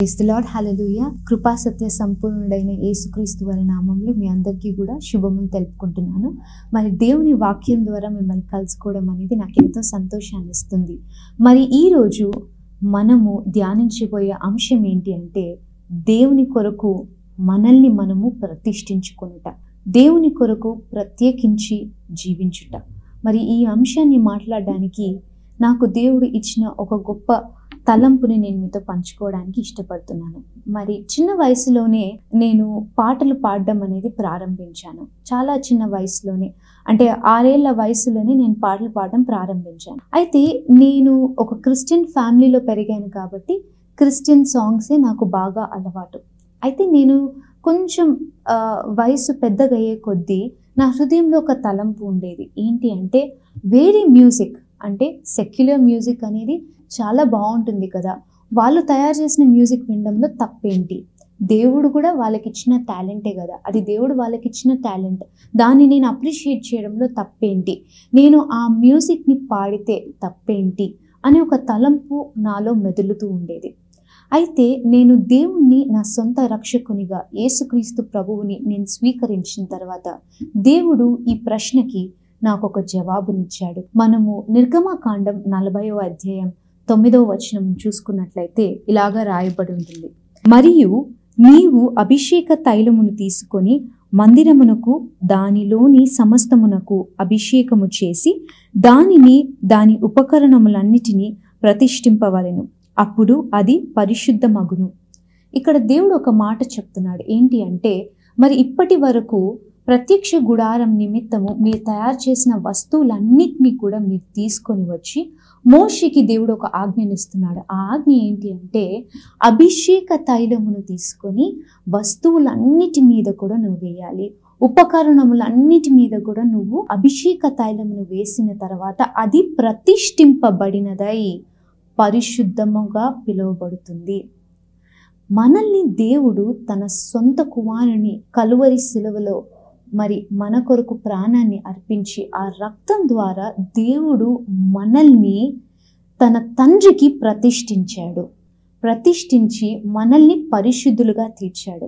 Praise the lord, హల్లెలూయా. కృపా సత్య సంపూర్ణుడైన యేసుక్రీస్తు వారి నామంలో మీ అందరికీ కూడా శుభములు తెలుపుకుంటున్నాను. మరి దేవుని వాక్యం ద్వారా మిమ్మల్ని కలుసుకోవడం అనేది నాకు ఎంతో సంతోషాన్ని ఇస్తుంది. మరి ఈరోజు మనము ధ్యానించబోయే అంశం ఏంటి అంటే, దేవుని కొరకు మనల్ని మనము ప్రతిష్ఠించుకొనుట, దేవుని కొరకు ప్రత్యేకించి జీవించుట. మరి ఈ అంశాన్ని మాట్లాడడానికి నాకు దేవుడు ఇచ్చిన ఒక గొప్ప తలంపుని నేను మీతో పంచుకోవడానికి ఇష్టపడుతున్నాను. మరి చిన్న వయసులోనే నేను పాటలు పాడడం అనేది ప్రారంభించాను. చాలా చిన్న వయసులోనే, అంటే 6 ఏళ్ల వయసులోనే నేను పాటలు పాడడం ప్రారంభించాను. అయితే నేను ఒక క్రిస్టియన్ ఫ్యామిలీలో పెరిగాను కాబట్టి క్రిస్టియన్ సాంగ్సే నాకు బాగా అలవాటు. అయితే నేను కొంచెం వయసు పెద్దగా అయ్యే కొద్దీ నా హృదయంలో ఒక తలంపు ఉండేది. ఏంటి అంటే, వేరే మ్యూజిక్ అంటే సెక్యులర్ మ్యూజిక్ అనేది చాలా బాగుంటుంది కదా, వాళ్ళు తయారు చేసిన మ్యూజిక్ వినడంలో తప్పేంటి? దేవుడు కూడా వాళ్ళకి ఇచ్చిన టాలెంటే కదా, అది దేవుడు వాళ్ళకి ఇచ్చిన టాలెంట్, దాన్ని నేను అప్రిషియేట్ చేయడంలో తప్పేంటి? నేను ఆ మ్యూజిక్ని పాడితే తప్పేంటి అనే ఒక తలంపు నాలో మెదులుతూ ఉండేది. అయితే నేను దేవుణ్ణి నా సొంత రక్షకునిగా, యేసుక్రీస్తు ప్రభువుని నేను స్వీకరించిన తర్వాత దేవుడు ఈ ప్రశ్నకి నాకు ఒక జవాబునిచ్చాడు. మనము నిర్గమకాండం 40వ అధ్యాయం 9వ వచనం చూసుకున్నట్లయితే ఇలాగా రాయబడి ఉంటుంది. మరియు నీవు అభిషేక తైలమును తీసుకొని మందిరమునకు దానిలోని సమస్తమునకు అభిషేకము చేసి దానిని దాని ఉపకరణములన్నిటినీ ప్రతిష్ఠింపవలెను, అప్పుడు అది పరిశుద్ధమగును. ఇక్కడ దేవుడు ఒక మాట చెప్తున్నాడు. ఏంటి అంటే, మరి ఇప్పటి వరకు ప్రత్యక్ష గుడారం నిమిత్తము మీరు తయారు చేసిన వస్తువులన్నిటినీ కూడా మీరు తీసుకొని వచ్చి మోషేకి దేవుడు ఒక ఆజ్ఞనిస్తున్నాడు. ఆ ఆజ్ఞ ఏంటి అంటే, అభిషేక తైలమును తీసుకొని వస్తువులన్నిటి మీద కూడా నువ్వు వేయాలి, ఉపకరణములన్నిటి మీద కూడా నువ్వు అభిషేక తైలమును వేసిన తర్వాత అది ప్రతిష్ఠింపబడినదై పరిశుద్ధముగా పిలువబడుతుంది. మనల్ని దేవుడు తన సొంత కుమారుని కలువరి శిలువలో మరి మన కొరకు ప్రాణాన్ని అర్పించి ఆ రక్తం ద్వారా దేవుడు మనల్ని తన తండ్రికి ప్రతిష్ఠించి మనల్ని పరిశుద్ధులుగా తీర్చాడు.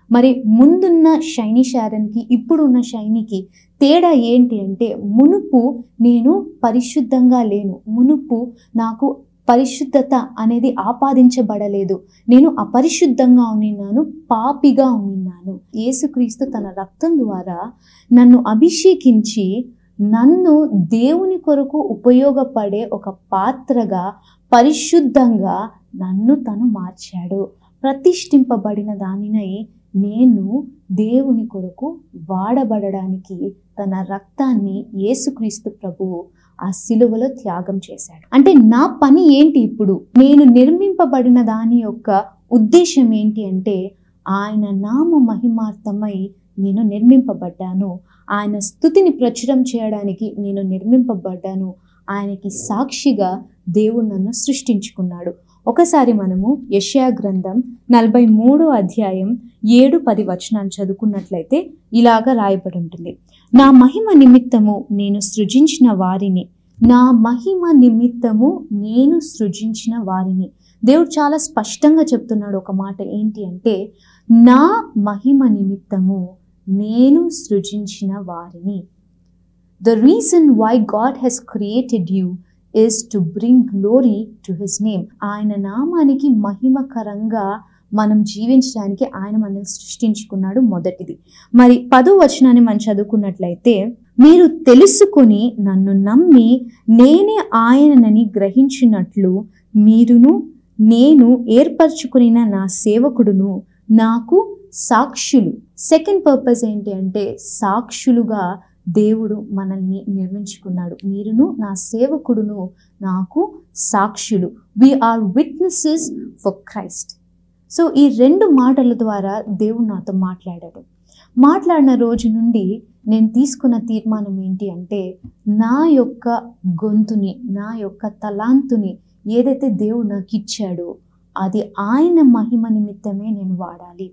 మరి ముందున్న షైనీ షారన్కి ఇప్పుడున్న షైనీకి తేడా ఏంటి అంటే, మునుపు నేను పరిశుద్ధంగా లేను, మునుపు నాకు పరిశుద్ధత అనేది ఆపాదించబడలేదు, నేను అపరిశుద్ధంగా ఉన్నాను, పాపిగా ఉన్నాను. యేసుక్రీస్తు తన రక్తం ద్వారా నన్ను అభిషేకించి నన్ను దేవుని కొరకు ఉపయోగపడే ఒక పాత్రగా, పరిశుద్ధంగా నన్ను తను మార్చాడు. ప్రతిష్ఠింపబడిన దానినై నేను దేవుని కొరకు వాడబడడానికి తన రక్తాన్ని యేసుక్రీస్తు ప్రభువు ఆ సిలువలో త్యాగం చేశాడు. అంటే నా పని ఏంటి ఇప్పుడు? నేను నిర్మింపబడిన దాని యొక్క ఉద్దేశం ఏంటి అంటే, ఆయన నామ మహిమార్థమై నేను నిర్మింపబడ్డాను, ఆయన స్తుతిని ప్రచురం చేయడానికి నేను నిర్మింపబడ్డాను, ఆయనకి సాక్షిగా దేవుడు నన్ను సృష్టించుకున్నాడు. ఒకసారి మనము యెషయా గ్రంథం 43వ అధ్యాయం 7-10 వచనాలు చదువుకున్నట్లయితే ఇలాగా రాయబడి ఉంటుంది. నా మహిమ నిమిత్తము నేను సృజించిన వారిని. దేవుడు చాలా స్పష్టంగా చెప్తున్నాడు ఒక మాట. ఏంటి అంటే, నా మహిమ నిమిత్తము నేను సృజించిన వారిని. The reason why God has created you is to bring glory to his name. ఆయన నామానికి మహిమకరంగా మనం జీవించడానికి ఆయన మనల్ని సృష్టించుకున్నాడు. మొదటిది. మరి 10వ వచనాన్ని మనం చదువుకున్నట్లయితే, మీరు తెలుసుకొని నన్ను నమ్మి నేనే ఆయనని గ్రహించినట్లు మీరును నేను ఏర్పరచుకున్న నా సేవకుడును నాకు సాక్షులు. సెకండ్ పర్పస్ ఏంటి అంటే, సాక్షులుగా దేవుడు మనల్ని నిర్మించుకున్నాడు. మీరును నా సేవకుడును నాకు సాక్షులు. We are witnesses for Christ. So ఈ 2 మాటల ద్వారా దేవుడు నాతో మాట్లాడిన రోజు నుండి నేను తీసుకున్న తీర్మానం ఏంటి అంటే, నా యొక్క గొంతుని, నా యొక్క తలాంతుని ఏదైతే దేవుడు నాకు ఇచ్చాడో అది ఆయన మహిమ నిమిత్తమే నేను వాడాలి.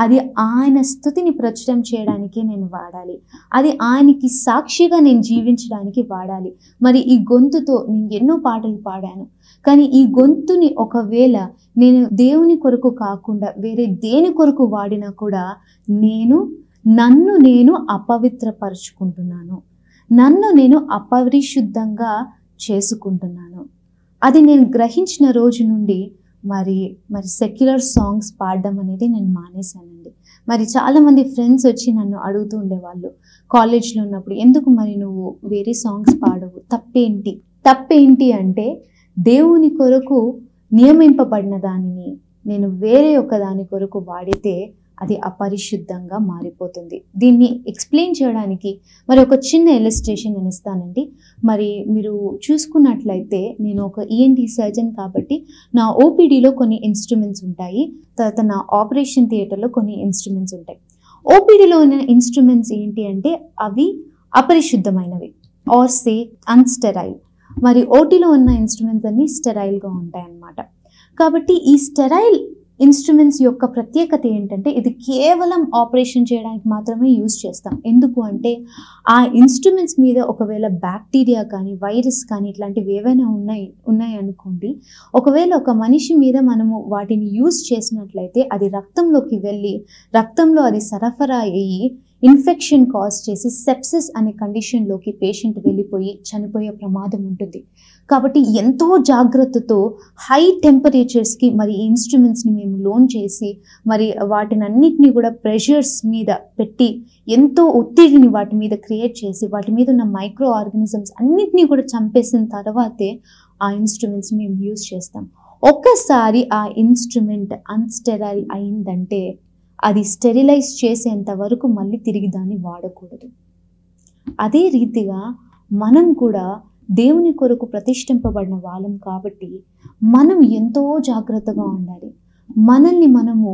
అది ఆయన స్తుతిని ప్రచురం చేయడానికి నేను వాడాలి, అది ఆయనకి సాక్షిగా నేను జీవించడానికి వాడాలి. మరి ఈ గొంతుతో నేను ఎన్నో పాటలు పాడాను, కానీ ఈ గొంతుని ఒకవేళ నేను దేవుని కొరకు కాకుండా వేరే దేని కొరకు వాడినా కూడా నన్ను నేను అపవిత్రపరుచుకుంటున్నాను, నన్ను నేను అపరిశుద్ధంగా చేసుకుంటున్నాను. అది నేను గ్రహించిన రోజు నుండి మరి సెక్యులర్ సాంగ్స్ పాడడం అనేది నేను మానేశానండి. మరి చాలామంది ఫ్రెండ్స్ వచ్చి నన్ను అడుగుతూ ఉండేవాళ్ళు కాలేజ్లో ఉన్నప్పుడు, ఎందుకు మరి నువ్వు వేరే సాంగ్స్ పాడవు, తప్పేంటి అంటే దేవుని కొరకు నియమింపబడిన దానిని నేను వేరే ఒక దాని కొరకు వాడితే అది అపరిశుద్ధంగా మారిపోతుంది. దీన్ని ఎక్స్ప్లెయిన్ చేయడానికి మరి ఒక చిన్న ఇల్లస్ట్రేషన్ నేను ఇస్తానండి. మరి మీరు చూసుకున్నట్లయితే నేను ఒక ఈఎన్టీ సర్జన్ కాబట్టి నా ఓపీడీలో కొన్ని ఇన్స్ట్రుమెంట్స్ ఉంటాయి, తర్వాత నా ఆపరేషన్ థియేటర్లో కొన్ని ఇన్స్ట్రుమెంట్స్ ఉంటాయి. ఓపీడీలో ఉన్న ఇన్స్ట్రుమెంట్స్ ఏంటి అంటే అవి అపరిశుద్ధమైనవి, ఆర్ సే అన్స్టెరైల్. మరి ఓటీలో ఉన్న ఇన్స్ట్రుమెంట్స్ అన్ని స్టెరైల్గా ఉంటాయి అన్నమాట. కాబట్టి ఈ స్టెరైల్ ఇన్స్ట్రుమెంట్స్ యొక్క ప్రత్యేకత ఏంటంటే ఇది కేవలం ఆపరేషన్ చేయడానికి మాత్రమే యూజ్ చేస్తాం. ఎందుకు అంటే ఆ ఇన్స్ట్రుమెంట్స్ మీద ఒకవేళ బ్యాక్టీరియా కానీ వైరస్ కానీ ఇట్లాంటివి ఏవైనా ఉన్నాయి అనుకోండి, ఒకవేళ ఒక మనిషి మీద మనము వాటిని యూజ్ చేసినట్లయితే అది రక్తంలోకి వెళ్ళి రక్తంలో అది సరఫరా అయ్యి ఇన్ఫెక్షన్ కాజ్ చేసి సెప్సిస్ అనే కండిషన్లోకి పేషెంట్ వెళ్ళిపోయి చనిపోయే ప్రమాదం ఉంటుంది. కాబట్టి ఎంతో జాగ్రత్తతో హై టెంపరేచర్స్కి మరి ఈ ఇన్స్ట్రుమెంట్స్ని మేము లోన్ చేసి మరి వాటిని అన్నిటినీ కూడా ప్రెషర్స్ మీద పెట్టి ఎంతో ఒత్తిడిని వాటి మీద క్రియేట్ చేసి వాటి మీద ఉన్న మైక్రో ఆర్గానిజమ్స్ అన్నిటినీ కూడా చంపేసిన తర్వాతే ఆ ఇన్స్ట్రుమెంట్స్ని మేము యూజ్ చేస్తాం. ఒక్కసారి ఆ ఇన్స్ట్రుమెంట్ అన్స్టెరైల్ అయిందంటే అది స్టెరిలైజ్ చేసేంత వరకు మళ్ళీ తిరిగి దాన్ని వాడకూడదు. అదే రీతిగా మనం కూడా దేవుని కొరకు ప్రతిష్ఠింపబడిన వాళ్ళం కాబట్టి మనం ఎంతో జాగ్రత్తగా ఉండాలి. మనల్ని మనము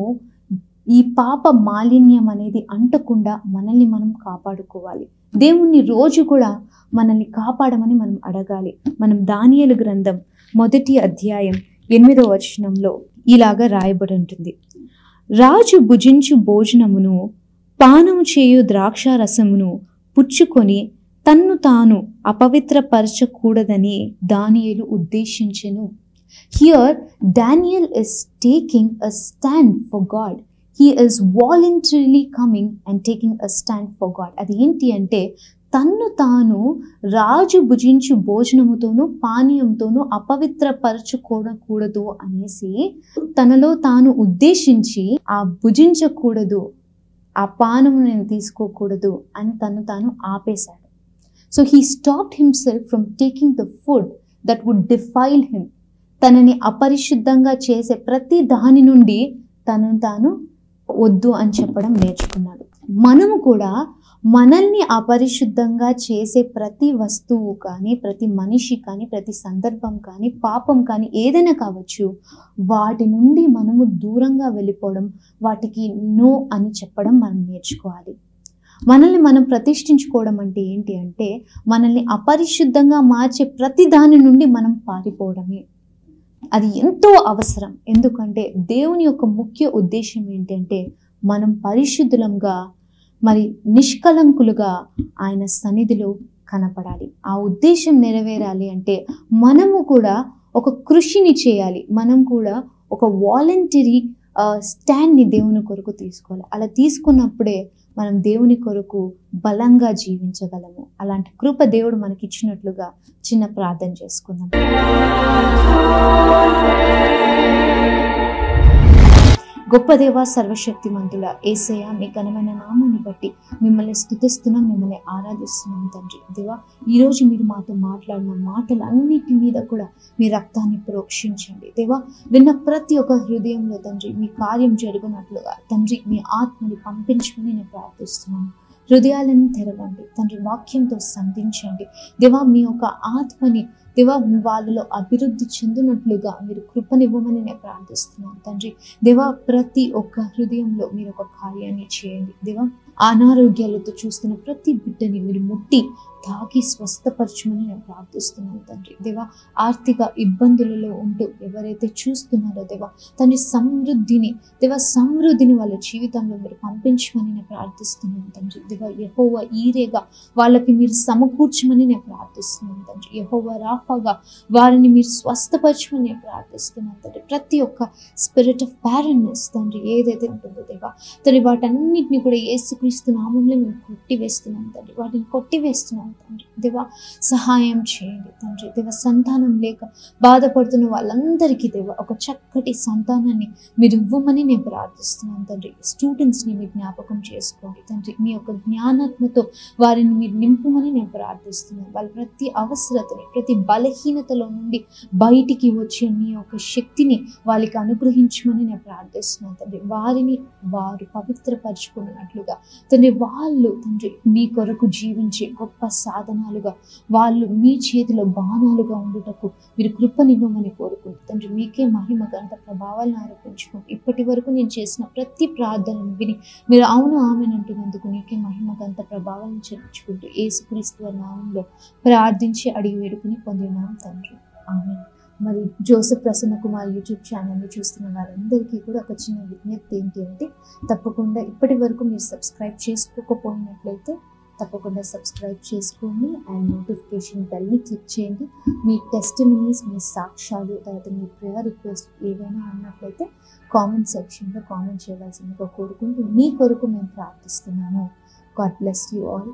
ఈ పాప మాలిన్యం అనేది అంటకుండా మనల్ని మనం కాపాడుకోవాలి. దేవుణ్ణి రోజు కూడా మనల్ని కాపాడమని మనం అడగాలి. మనం దానియేలు గ్రంథం 1వ అధ్యాయం 8వ వచనంలో ఇలాగా రాయబడి ఉంటుంది, రాజు భుజించు భోజనమును పానము చేయు ద్రాక్షారసమును పుచ్చుకొని తన్ను తాను అపవిత్రపరచకూడదని దానియేలు ఉద్దేశించెను. Here Daniel is taking a stand for God. He is voluntarily coming and taking a stand for God. అది ఏంటి అంటే తన్ను తాను రాజు భుజించు భోజనముతోనూ పానీయంతోనూ అపవిత్రపరచుకోకూడదు అనేసి తనలో తాను ఉద్దేశించి ఆ భుజించకూడదు, ఆ పానము నేను తీసుకోకూడదు అని తను తాను ఆపేశాడు. So he stopped himself from taking the food that would defile him. తనని అపరిశుద్ధంగా చేసే ప్రతి దాని నుండి తనను తాను వద్దు అని చెప్పడం నేర్చుకున్నాడు. మనము కూడా మనల్ని అపరిశుద్ధంగా చేసే ప్రతి వస్తువు కానీ, ప్రతి మనిషి కానీ, ప్రతి సందర్భం కానీ, పాపం కానీ ఏదైనా కావచ్చు, వాటి నుండి మనము దూరంగా వెళ్ళిపోవడం, వాటికి నో అని చెప్పడం మనం నేర్చుకోవాలి. మనల్ని మనం ప్రతిష్ఠించుకోవడం అంటే ఏంటి అంటే మనల్ని అపరిశుద్ధంగా మార్చే ప్రతి దాని నుండి మనం పారిపోవడమే. అది ఎంతో అవసరం. ఎందుకంటే దేవుని యొక్క ముఖ్య ఉద్దేశం ఏంటంటే మనం పరిశుద్ధులంగా మరి నిష్కలంకులుగా ఆయన సన్నిధిలో కనపడాలి. ఆ ఉద్దేశం నెరవేరాలి అంటే మనము కూడా ఒక కృషిని చేయాలి. మనం కూడా ఒక వాలంటరీ స్టాండ్ని దేవుని కొరకు తీసుకోవాలి. అలా తీసుకున్నప్పుడే మనం దేవుని కొరకు బలంగా జీవించగలము. అలాంటి కృప దేవుడు మనకి ఇచ్చినట్లుగా చిన్న ప్రార్థన చేసుకుందాం. గొప్ప దేవా, సర్వశక్తిమంతుల యేసయ్య, మీ ఘనమైన నామాన్ని బట్టి మిమ్మల్ని స్తుతిస్తున్నాం, మిమ్మల్ని ఆరాధిస్తున్నాం తండ్రి. దేవా, ఈరోజు మీరు మాతో మాట్లాడిన మాటలు అన్నిటి మీద కూడా మీ రక్తాన్ని ప్రోక్షించండి. దేవా, విన్న ప్రతి ఒక్క హృదయంలో తండ్రి మీ కార్యం జరుగునట్లుగా తండ్రి మీ ఆత్మని పంపించమని నేను ప్రార్థిస్తున్నాను. హృదయాలను తెరవండి తండ్రి, వాక్యంతో సంధించండి. దేవా, మీ యొక్క ఆత్మని దేవా వాళ్ళలో అభివృద్ధి చెందినట్లుగా మీరు కృపనివ్వమని నేను ప్రార్థిస్తున్నాను తండ్రి. దేవా, ప్రతి ఒక్క హృదయంలో మీరు ఒక కార్యాన్ని చేయండి. దేవా, అనారోగ్యాలతో చూస్తున్న ప్రతి బిడ్డని మీరు ముట్టి తాకి స్వస్థపరచమని నేను ప్రార్థిస్తున్నాను తండ్రి. దేవా, ఆర్థిక ఇబ్బందులలో ఉంటూ ఎవరైతే చూస్తున్నారో దేవా, తండ్రి సమృద్ధిని వాళ్ళ జీవితంలో మీరు పంపించమని నేను ప్రార్థిస్తున్నాను తండ్రి. దేవా, యెహోవా ఈరేగా వాళ్ళకి మీరు సమకూర్చమని నేను ప్రార్థిస్తున్నాను తండ్రి. యెహోవా రాఫాగా వారిని మీరు స్వస్థపరచమని నేను ప్రార్థిస్తున్నాను తండ్రి. ప్రతి ఒక్క స్పిరిట్ ఆఫ్ బ్యారన్నెస్ తండ్రి ఏదైతే ఉంటుందో దేవా, తండ్రి వాటన్నిటిని కూడా యేసుక్రీస్తు నామంలో మేము కొట్టివేస్తున్నాం తండ్రి. వాటిని కొట్టివేస్తున్నాం తండ్రి. దేవా, సహాయం చేయండి తండ్రి. దేవా, సంతానం లేక బాధపడుతున్న వాళ్ళందరికీ దేవా ఒక చక్కటి సంతానాన్ని మీరు ఇవ్వమని నేను ప్రార్థిస్తున్నాను తండ్రి. స్టూడెంట్స్ని మీరు జ్ఞాపకం చేసుకోండి తండ్రి. మీ యొక్క జ్ఞానాత్మతో వారిని మీరు నింపుమని నేను ప్రార్థిస్తున్నాను. వాళ్ళ ప్రతి అవసరతని, ప్రతి బలహీనతలో నుండి బయటికి వచ్చే మీ యొక్క శక్తిని వాళ్ళకి అనుగ్రహించమని నేను ప్రార్థిస్తున్నాను తండ్రి. వారిని వారు పవిత్రపరచుకున్నట్లుగా తండ్రి, వాళ్ళు తండ్రి మీ కొరకు జీవించే గొప్ప సాధనాలుగా, వాళ్ళు మీ చేతిలో బాణాలుగా ఉండుటకు మీరు కృపనివ్వమని కోరుకుంటూ తండ్రి, మీకే మహిమ ఘనత ప్రభావాలను ఆరోపించుకుంటూ ఇప్పటి వరకు నేను చేసిన ప్రతి ప్రార్థనను విని మీరు అవును ఆమెనంటున్నందుకు నీకే మహిమ ఘనత ప్రభావాలను చెల్లించుకుంటూ యేసుక్రీస్తు వారి నామంలో ప్రార్థించి అడిగి వేడుకుని పొందినాం తండ్రి. ఆమేన్. మరి జోసెఫ్ ప్రసన్న కుమార్ యూట్యూబ్ ఛానల్ని చూస్తున్న వారందరికీ కూడా ఒక చిన్న విజ్ఞప్తి ఏంటి అంటే, తప్పకుండా ఇప్పటి వరకు మీరు సబ్స్క్రైబ్ చేసుకోకపోయినట్లయితే తప్పకుండా సబ్స్క్రైబ్ చేసుకోండి అండ్ నోటిఫికేషన్ బెల్ని క్లిక్ చేయండి. మీ టెస్టిమనీస్, మీ సాక్ష్యాలు, తర్వాత మీ ప్రేయర్ రిక్వెస్ట్ ఏవైనా ఉన్నట్లయితే కామెంట్ సెక్షన్లో కామెంట్ చేయవలసిందిగా కోరుకుంటూ మీ కొరకు మేము ప్రార్థిస్తున్నాము. God bless you all.